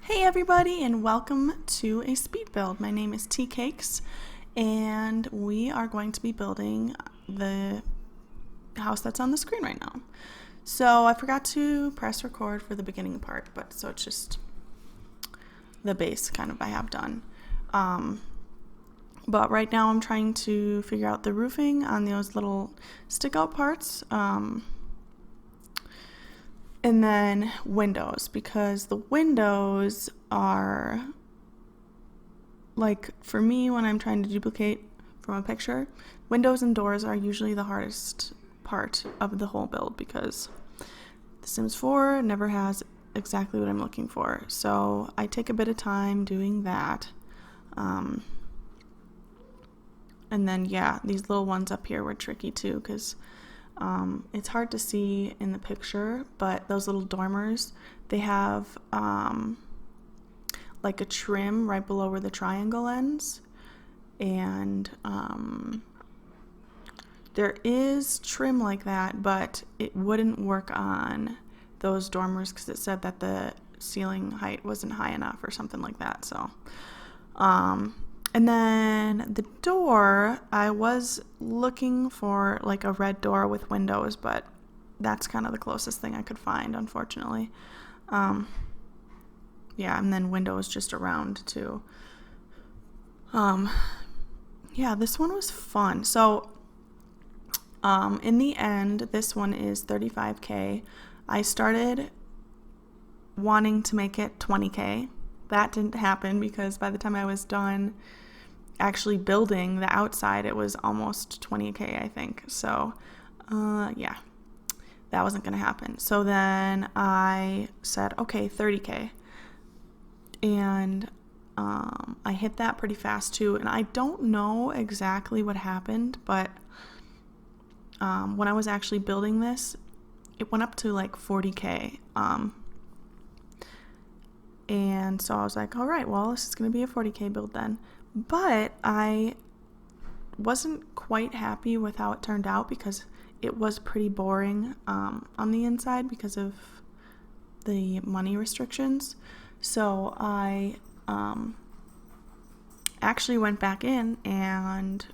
Hey everybody, and welcome to a speed build. My name is Tea Cakes, and we are going to be building the house that's on the screen right now. So I forgot to press record for the beginning part, but so it's just the base kind of I have done. But right now I'm trying to figure out the roofing on those little stick out parts. And then windows, because the windows are, like, for me, when I'm trying to duplicate from a picture, windows and doors are usually the hardest part of the whole build because The Sims 4 never has exactly what I'm looking for. So I take a bit of time doing that. And then, yeah, these little ones up here were tricky too because it's hard to see in the picture, but those little dormers, they have like a trim right below where the triangle ends. And there is trim like that, but it wouldn't work on those dormers because it said that the ceiling height wasn't high enough or something like that. So, and then the door, I was looking for like a red door with windows, but that's kind of the closest thing I could find, unfortunately. Yeah, and then windows just around too. Yeah, this one was fun. So, in the end, this one is 35K. I started wanting to make it 20K. That didn't happen because by the time I was done actually building the outside, it was almost 20K, I think. So, yeah, that wasn't going to happen. So then I said, okay, 30K. And I hit that pretty fast too. And I don't know exactly what happened, but when I was actually building this, it went up to like 40K. And so I was like, all right, well, this is going to be a 40K build then. But I wasn't quite happy with how it turned out because it was pretty boring on the inside because of the money restrictions. So I actually went back in and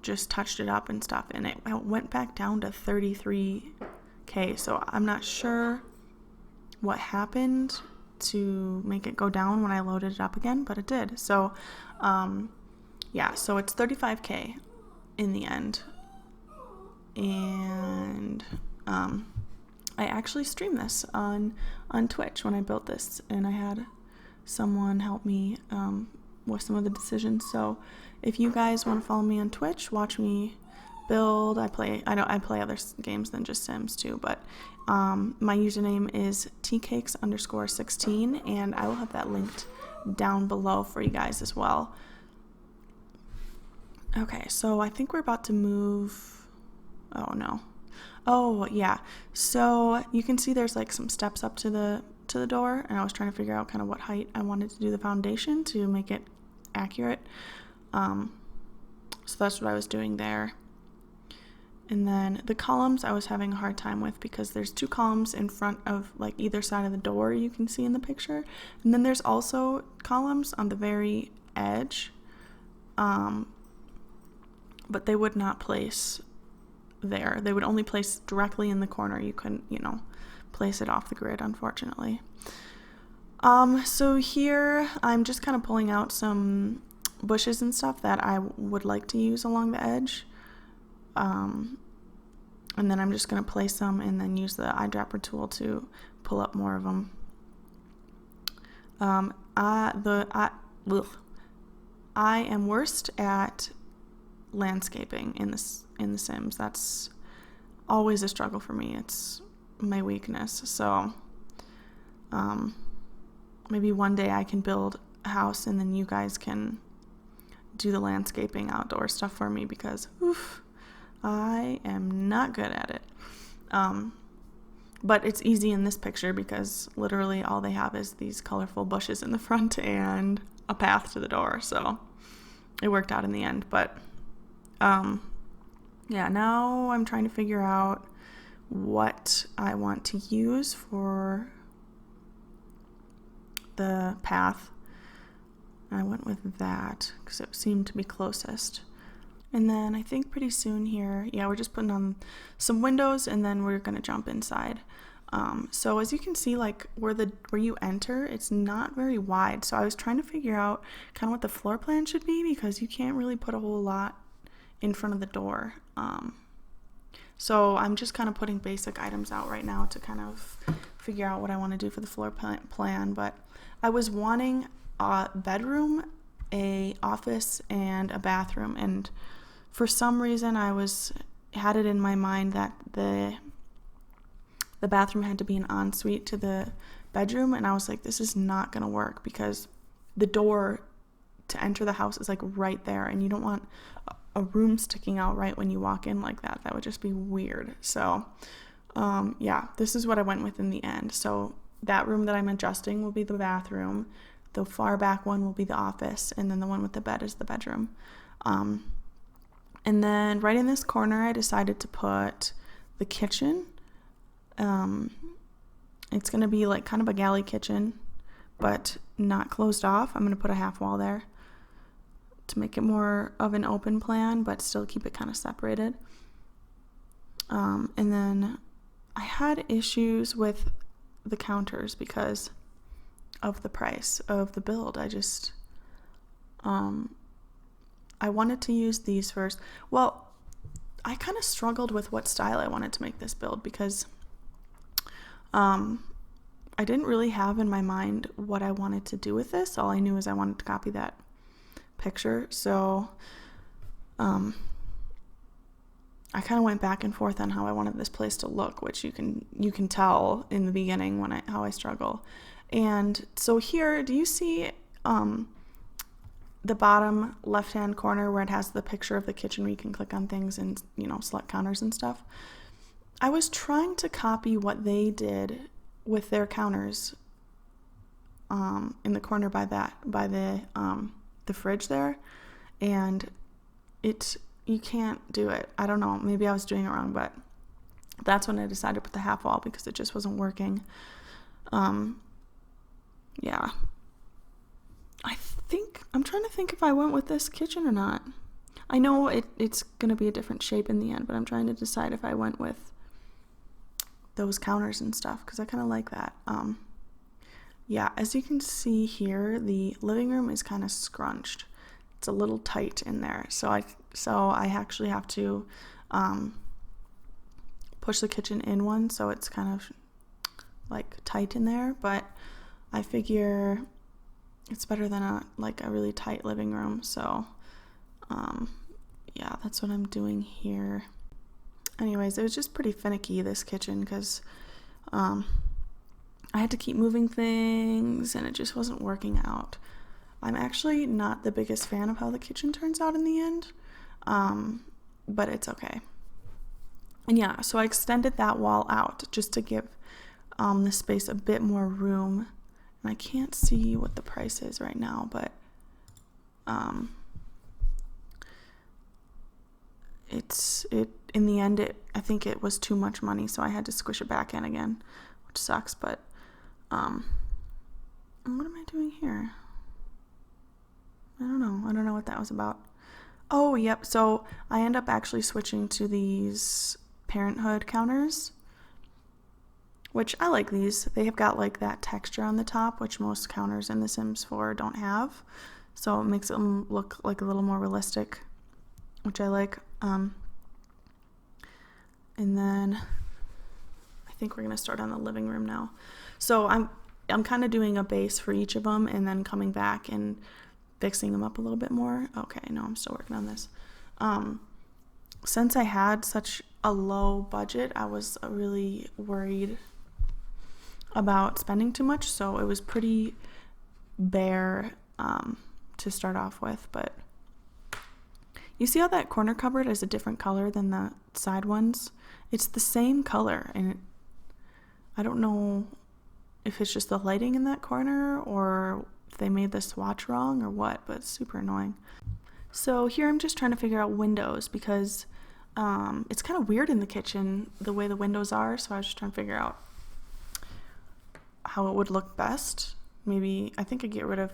just touched it up and stuff, and it went back down to 33K. So I'm not sure what happened to make it go down when I loaded it up again, but it did. So yeah, so it's 35K in the end. And I actually streamed this on Twitch when I built this, and I had someone help me with some of the decisions. So if you guys want to follow me on Twitch, watch me build. I play other games than just Sims too, but my username is tcakes_16, and I will have that linked down below for you guys as well. Okay, so I think we're about to move. Oh no. Oh yeah. So you can see there's like some steps up to the door, and I was trying to figure out kind of what height I wanted to do the foundation to make it accurate. So that's what I was doing there. And then the columns I was having a hard time with because there's two columns in front of like either side of the door you can see in the picture. And then there's also columns on the very edge. But they would not place there. They would only place directly in the corner. You couldn't, place it off the grid, unfortunately. So here I'm just kind of pulling out some bushes and stuff that I would like to use along the edge. And then I'm just going to place them and then use the eyedropper tool to pull up more of them. I am worst at landscaping in the Sims. That's always a struggle for me. It's my weakness. So maybe one day I can build a house and then you guys can do the landscaping outdoor stuff for me because I am not good at it. But it's easy in this picture because literally all they have is these colorful bushes in the front and a path to the door. So it worked out in the end. But yeah, now I'm trying to figure out what I want to use for the path. I went with that because it seemed to be closest. And then I think pretty soon here, yeah, we're just putting on some windows and then we're gonna jump inside. So as you can see, like where you enter, it's not very wide. So I was trying to figure out kind of what the floor plan should be because you can't really put a whole lot in front of the door. So I'm just kind of putting basic items out right now to kind of figure out what I want to do for the floor plan. But I was wanting a bedroom, a office, and a bathroom. And for some reason, had it in my mind that the bathroom had to be an ensuite to the bedroom. And I was like, this is not going to work because the door to enter the house is like right there. And you don't want a room sticking out right when you walk in like that. That would just be weird. So yeah, this is what I went with in the end. So that room that I'm adjusting will be the bathroom. The far back one will be the office, and then the one with the bed is the bedroom. And then right in this corner, I decided to put the kitchen. It's going to be like kind of a galley kitchen, but not closed off. I'm going to put a half wall there to make it more of an open plan, but still keep it kind of separated. And then I had issues with the counters because of the price of the build. I wanted to use these first. Well, I kind of struggled with what style I wanted to make this build because I didn't really have in my mind what I wanted to do with this. All I knew is I wanted to copy that picture. So I kind of went back and forth on how I wanted this place to look, which you can tell in the beginning how I struggle. And so here, do you see the bottom left-hand corner where it has the picture of the kitchen where you can click on things and, select counters and stuff? I was trying to copy what they did with their counters in the corner by the fridge there, and you can't do it. I don't know, maybe I was doing it wrong, but that's when I decided to put the half wall because it just wasn't working. Yeah, I'm trying to think if I went with this kitchen or not. I know it's gonna be a different shape in the end, but I'm trying to decide if I went with those counters and stuff because I kind of like that. Yeah, as you can see here, the living room is kind of scrunched. It's a little tight in there, so I actually have to push the kitchen in one, so it's kind of like tight in there. But I figure it's better than a really tight living room. So yeah, that's what I'm doing here. Anyways, it was just pretty finicky, this kitchen, because I had to keep moving things and it just wasn't working out. I'm actually not the biggest fan of how the kitchen turns out in the end, but it's okay. And yeah, so I extended that wall out just to give the space a bit more room. And I can't see what the price is right now, but in the end, I think it was too much money, so I had to squish it back in again, which sucks. But what am I doing here? I don't know what that was about. Oh, yep. So I end up actually switching to these Parenthood counters, which I like these. They have got like that texture on the top, which most counters in The Sims 4 don't have. So it makes them look like a little more realistic, which I like. And then I think we're going to start on the living room now. So I'm kind of doing a base for each of them and then coming back and fixing them up a little bit more. Okay, no, I'm still working on this. Since I had such a low budget, I was really worried about spending too much, so it was pretty bare to start off with. But you see how that corner cupboard is a different color than the side ones? It's the same color, and I don't know if it's just the lighting in that corner or if they made the swatch wrong or what, but it's super annoying. So here I'm just trying to figure out windows because it's kind of weird in the kitchen the way the windows are, so I was just trying to figure out how it would look best. maybe, I think I get rid of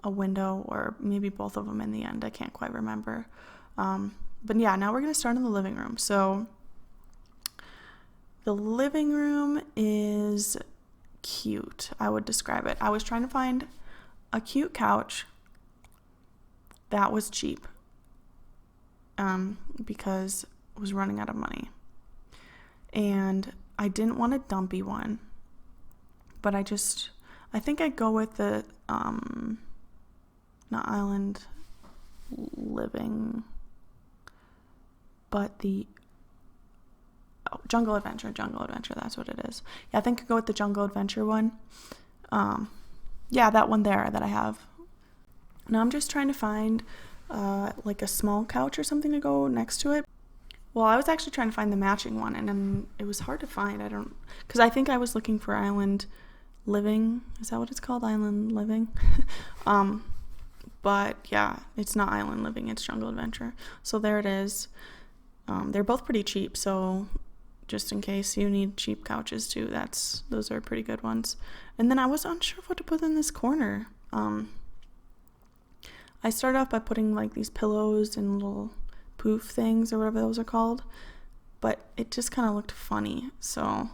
a window or maybe both of them in the end. I can't quite remember. But yeah, now we're going to start in the living room. So the living room is cute, I would describe it. I was trying to find a cute couch that was cheap because I was running out of money. And I didn't want a dumpy one, but I think I'd go with the, not Island Living, but the Jungle Adventure, that's what it is. Yeah, I think I'd go with the Jungle Adventure one. Yeah, that one there that I have. Now I'm just trying to find like a small couch or something to go next to it. Well, I was actually trying to find the matching one, and then it was hard to find. Because I think I was looking for Island Living. Is that what it's called? Island Living? But yeah, it's not Island Living, it's Jungle Adventure. So there it is. They're both pretty cheap, so just in case you need cheap couches too, those are pretty good ones. And then I was unsure of what to put in this corner. I started off by putting like these pillows and little poof things or whatever those are called, but it just kind of looked funny. So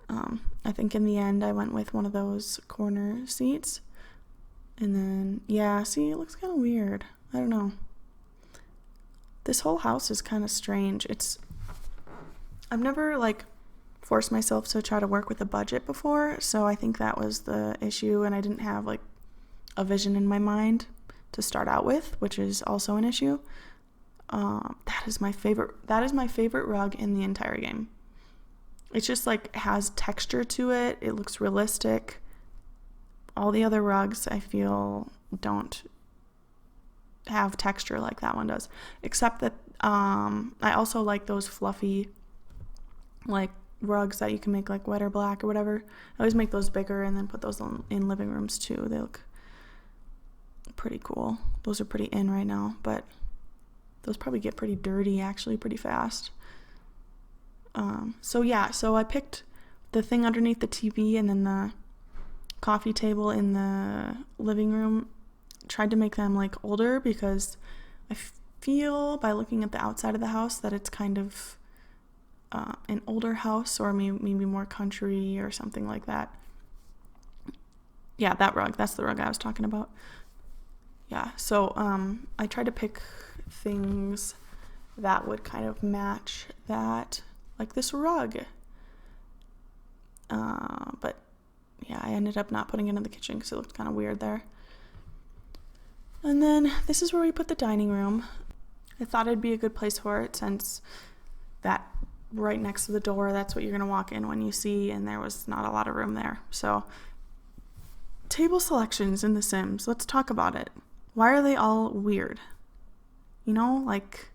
I think in the end I went with one of those corner seats. And then, yeah, see, it looks kind of weird. I don't know. This whole house is kind of strange. I've never like forced myself to try to work with a budget before, so I think that was the issue, and I didn't have like a vision in my mind to start out with, which is also an issue. That is my favorite rug in the entire game. It's just like has texture to it. It looks realistic. All the other rugs I feel don't have texture like that one does, except that I also like those fluffy like rugs that you can make like white or black or whatever. I always make those bigger and then put those in living rooms too. They look pretty cool. Those are pretty in right now, but those probably get pretty dirty actually pretty fast. So I picked the thing underneath the TV and then the coffee table in the living room. Tried to make them like older because I feel by looking at the outside of the house that it's kind of an older house, or maybe more country or something like that. Yeah, that rug, that's the rug I was talking about. Yeah, so I tried to pick things that would kind of match that, like this rug. But yeah, I ended up not putting it in the kitchen because it looked kind of weird there. And then this is where we put the dining room. I thought it'd be a good place for it since that right next to the door, that's what you're going to walk in when you see, and there was not a lot of room there. So table selections in The Sims, let's talk about it. Why are they all weird? You know, like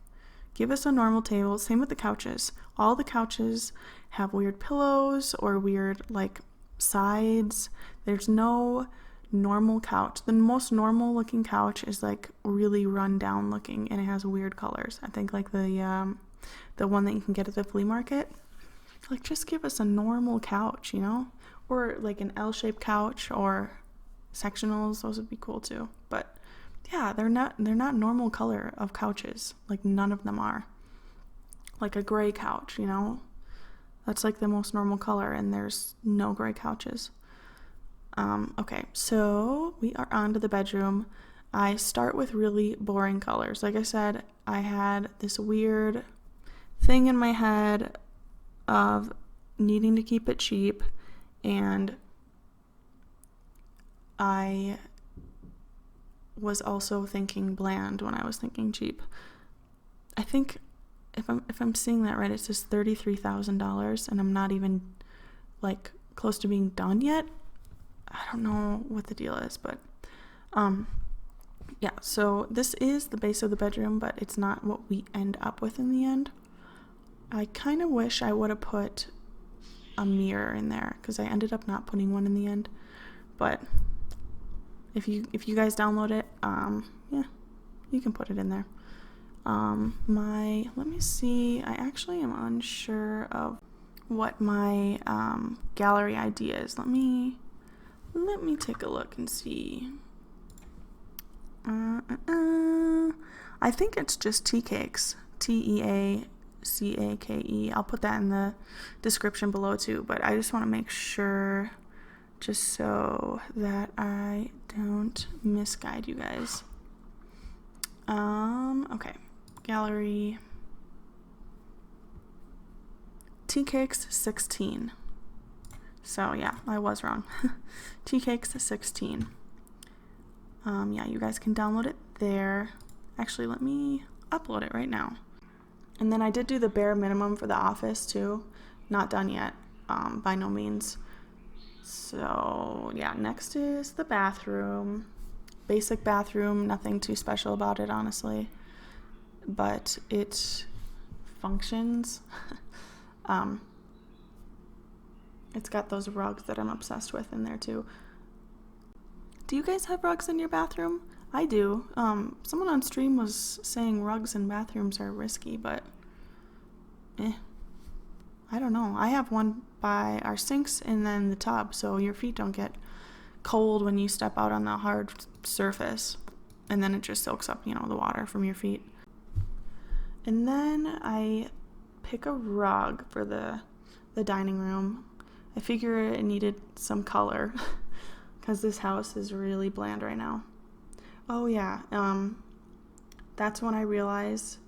give us a normal table. Same with the couches. All the couches have weird pillows or weird like sides. There's no normal couch. The most normal looking couch is like really run down looking, and it has weird colors. I think like the one that you can get at the flea market. Like just give us a normal couch, you know, or like an L-shaped couch or sectionals. Those would be cool too. But yeah, they're not normal color of couches. Like none of them are. Like a gray couch, you know, that's like the most normal color, and there's no gray couches. Okay, so we are on to the bedroom. I start with really boring colors. Like I said, I had this weird thing in my head of needing to keep it cheap, and I was also thinking bland when I was thinking cheap. I think if I'm seeing that right, it says $33,000, and I'm not even like close to being done yet. I don't know what the deal is, but yeah, so this is the base of the bedroom, but it's not what we end up with in the end. I kind of wish I would have put a mirror in there because I ended up not putting one in the end. But if you guys download it, yeah, you can put it in there. Let me see. I actually am unsure of what my gallery ID is. Let me Let me take a look and see. I think it's just tea cakes. TEACAKE. I'll put that in the description below too, but I just want to make sure, just so that I don't misguide you guys. Okay. Gallery. Tea cakes 16. So yeah, I was wrong. Tea cakes 16. Yeah, you guys can download it there. Actually, let me upload it right now. And then I did do the bare minimum for the office too. Not done yet, by no means. So yeah, next is the bathroom. Basic bathroom, nothing too special about it, honestly. But it functions. It's got those rugs that I'm obsessed with in there too. Do you guys have rugs in your bathroom? I do. Someone on stream was saying rugs in bathrooms are risky, but I don't know. I have one by our sinks and then the tub, so your feet don't get cold when you step out on the hard surface, and then it just soaks up, the water from your feet. And then I pick a rug for the dining room. I figure it needed some color because this house is really bland right now. Oh yeah, that's when I realized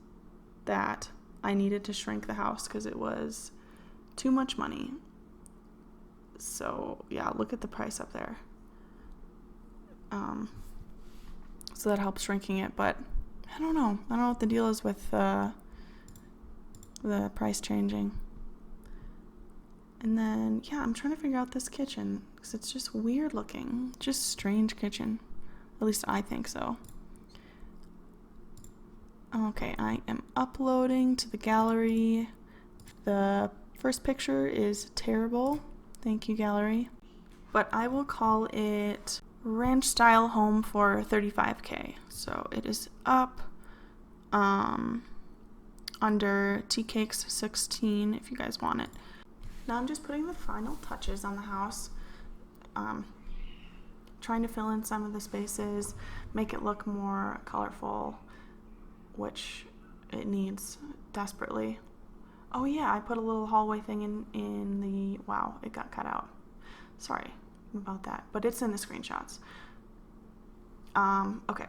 that I needed to shrink the house because it was too much money. So yeah, look at the price up there. So that helps shrinking it, but I don't know what the deal is with the price changing. And then, yeah, I'm trying to figure out this kitchen because it's just weird looking. Just strange kitchen. At least I think so. Okay, I am uploading to the gallery. The first picture is terrible. Thank you, gallery. But I will call it ranch style home for $35K. So it is up under Tea Cakes 16 if you guys want it. Now I'm just putting the final touches on the house, trying to fill in some of the spaces, make it look more colorful, which it needs desperately. Oh yeah, I put a little hallway thing in the, wow, it got cut out. Sorry about that, but it's in the screenshots. Okay.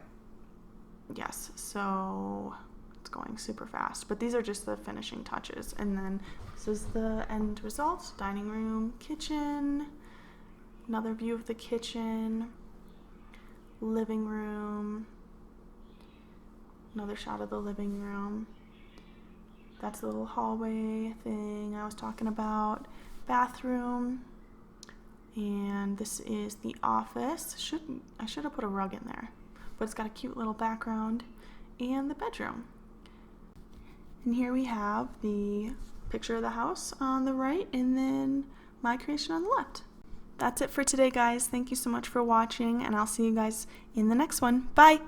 Yes, so it's going super fast, but these are just the finishing touches. And then this is the end result. Dining room, kitchen, another view of the kitchen, living room, another shot of the living room. That's the little hallway thing I was talking about. Bathroom. And this is the office. I should have put a rug in there, but it's got a cute little background. And the bedroom. And here we have the picture of the house on the right, and then my creation on the left. That's it for today, guys. Thank you so much for watching, and I'll see you guys in the next one. Bye!